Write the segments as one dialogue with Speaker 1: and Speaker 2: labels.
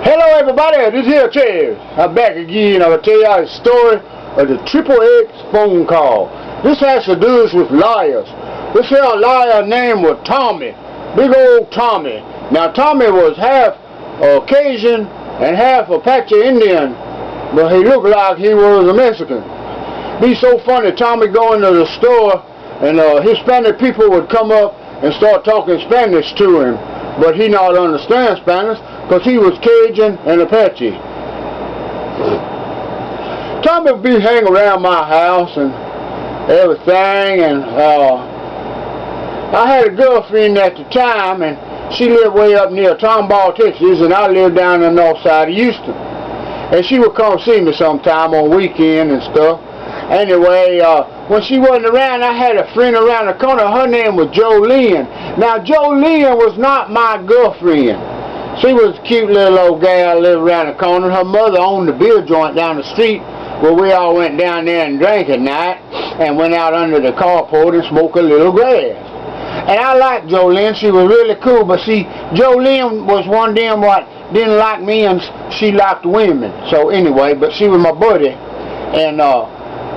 Speaker 1: Hello everybody, this here Chaz. I'm back again. I'm going to tell y'all the story of the Xxx phone call. This has to do with liars. This here liar name was Tommy. Big old Tommy. Now Tommy was half Cajun and half Apache Indian, but he looked like he was a Mexican. Be so funny, Tommy go into the store and Hispanic people would come up and start talking Spanish to him. But he not understand Spanish because he was Cajun and Apache. Tommy would be hanging around my house and everything, and I had a girlfriend at the time, and she lived way up near Tomball, Texas, and I lived down the north side of Houston. And she would come see me sometime on weekend and stuff. Anyway, when she wasn't around, I had a friend around the corner. Her name was Jolene. Now, Jolene was not my girlfriend. She was a cute little old gal lived around the corner. Her mother owned the beer joint down the street where we all went down there and drank at night and went out under the carport and smoked a little grass. And I liked Jolene. She was really cool. But see, Jolene was one of them what didn't like me and she liked women. So anyway, but she was my buddy. And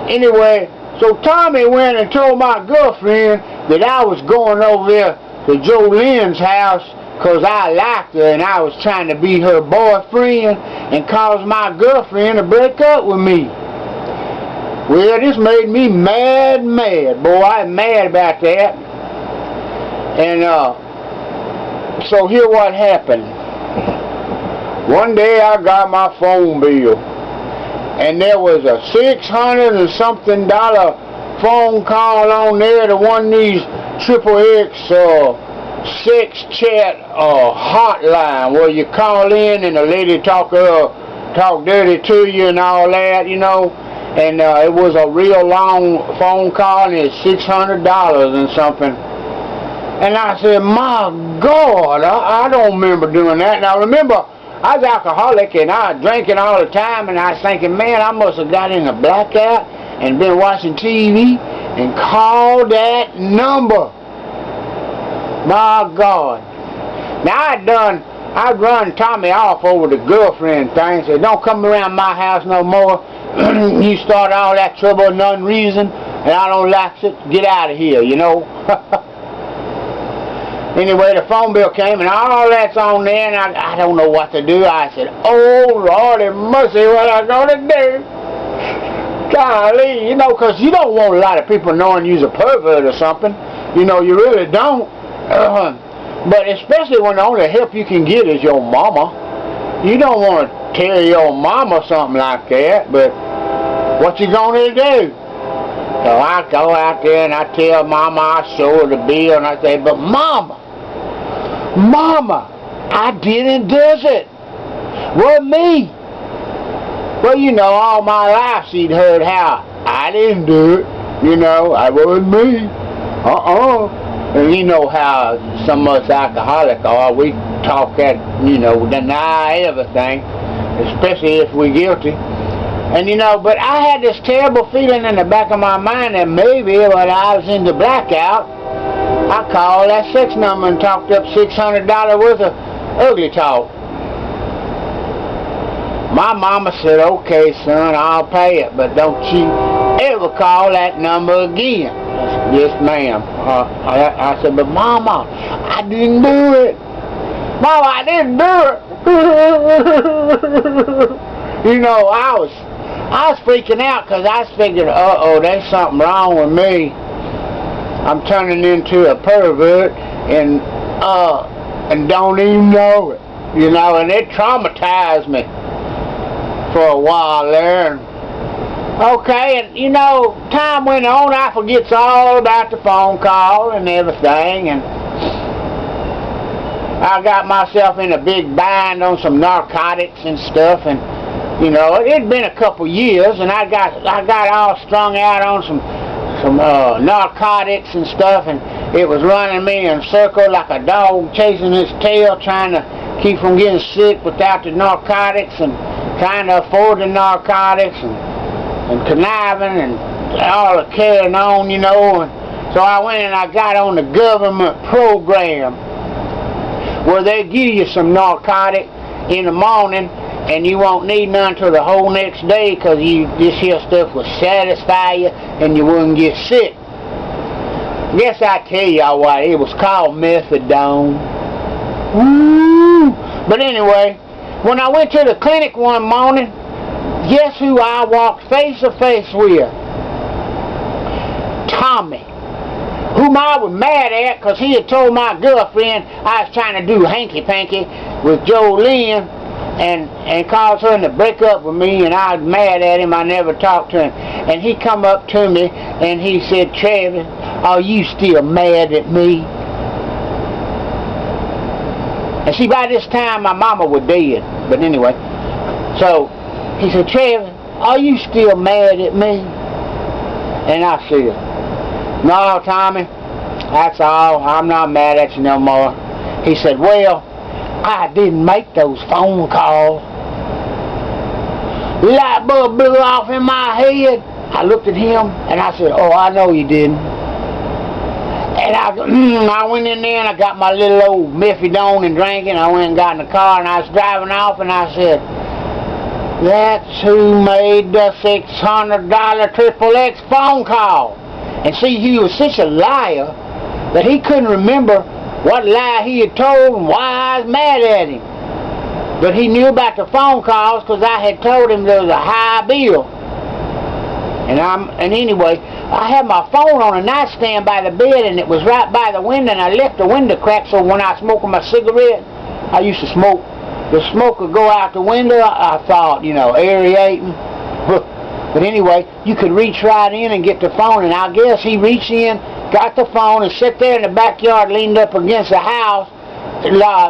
Speaker 1: anyway, so Tommy went and told my girlfriend that I was going over there to Jolene's house because I liked her and I was trying to be her boyfriend and cause my girlfriend to break up with me. Well, this made me mad. Boy, I'm mad about that. And so here what happened. One day I got my phone bill, and there was a $600 and something phone call on there to one of these Xxx sex chat hotline where you call in and the lady talk dirty to you and all that, you know. And it was a real long phone call, and it's $600 and something. And I said, my God, I don't remember doing that. Now remember, I was alcoholic and I was drinking all the time, and I was thinking, man, I must have got in a blackout and been watching TV and called that number. My God. Now I'd run Tommy off over the girlfriend thing, said, don't come around my house no more. You start all that trouble for none reason, and I don't like it. Get out of here, you know. Anyway, the phone bill came and all that's on there, and I don't know what to do. I said, oh, Lordy mercy, what am I going to do? Golly, you know, because you don't want a lot of people knowing you're a pervert or something. You know, you really don't. But especially when the only help you can get is your mama. You don't want to tell your mama something like that, but what you going to do? So I go out there and I tell Mama, I show her the bill, and I say, but Mama, I didn't do it. Well, me. Well, you know, all my life she'd heard how I didn't do it. You know, I wasn't me. And you know how some of us alcoholics are. We talk that, you know, deny everything, especially if we're guilty. And you know, but I had this terrible feeling in the back of my mind that maybe when I was in the blackout, I called that sex number and talked up $600 worth of ugly talk. My mama said, okay, son, I'll pay it, but don't you ever call that number again. I said, yes, ma'am. I said, but Mama, I didn't do it. Mama, I didn't do it. You know, I was freaking out because I was figuring, uh-oh, there's something wrong with me. I'm turning into a pervert and don't even know it. You know, and it traumatized me for a while there. Okay, and you know, time went on, I forgets all about the phone call and everything, and I got myself in a big bind on some narcotics and stuff, and you know, it'd been a couple years, and I got all strung out on some narcotics and stuff, and it was running me in a circle like a dog chasing its tail, trying to keep from getting sick without the narcotics, and trying to afford the narcotics, and conniving and all the carrying on, you know. And so I went and I got on the government program where they give you some narcotic in the morning, and you won't need none till the whole next day, because this here stuff will satisfy you and you wouldn't get sick. Guess I tell y'all what, it was called methadone. Woo! But anyway, when I went to the clinic one morning, guess who I walked face to face with? Tommy, whom I was mad at because he had told my girlfriend I was trying to do hanky-panky with Jolene and caused her to break up with me, and I was mad at him. I never talked to him. And he come up to me and he said, "Travis, are you still mad at me?" And see, by this time my mama was dead. But anyway, so he said, "Travis, are you still mad at me?" And I said, "No, Tommy, that's all. I'm not mad at you no more." He said, "Well, I didn't make those phone calls." Light bulb blew off in my head. I looked at him and I said, "Oh, I know you didn't." And I went in there and I got my little old methadone and drank it. I went and got in the car and I was driving off and I said, "That's who made the $600 Xxx phone call." And see, he was such a liar that he couldn't remember what lie he had told and why I was mad at him. But he knew about the phone calls because I had told him there was a high bill. And anyway, I had my phone on a nightstand by the bed, and it was right by the window, and I left the window cracked, so when I smoked my cigarette, I used to smoke, the smoke would go out the window. I thought, you know, aerating. But anyway, you could reach right in and get the phone, and I guess he reached in, got the phone, and sat there in the backyard, leaned up against the house,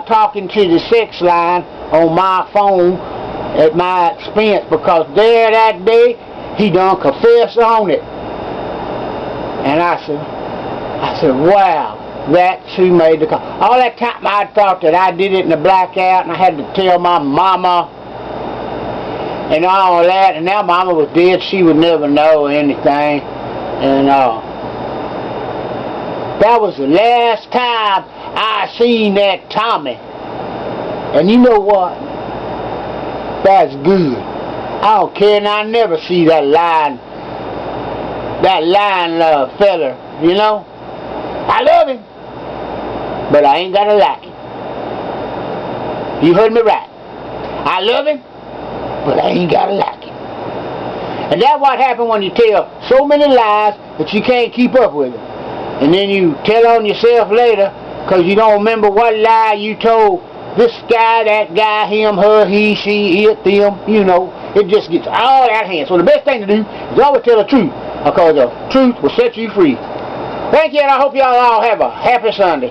Speaker 1: talking to the sex line on my phone at my expense, because there that day, he done confessed on it. And I said, wow, that's who made the call. All that time I thought that I did it in the blackout, and I had to tell my mama and all that, and now mama was dead, she would never know anything. And that was the last time I seen that Tommy. And you know what? That's good. I don't care, and I never see that lying fella, you know. I love him, but I ain't gotta like him. You heard me right. I love him, but I ain't gotta like him. And that's what happens when you tell so many lies that you can't keep up with them. And then you tell on yourself later because you don't remember what lie you told this guy, that guy, him, her, he, she, it, them, you know. It just gets all out of hand. So the best thing to do is always tell the truth, because the truth will set you free. Thank you, and I hope y'all all have a happy Sunday.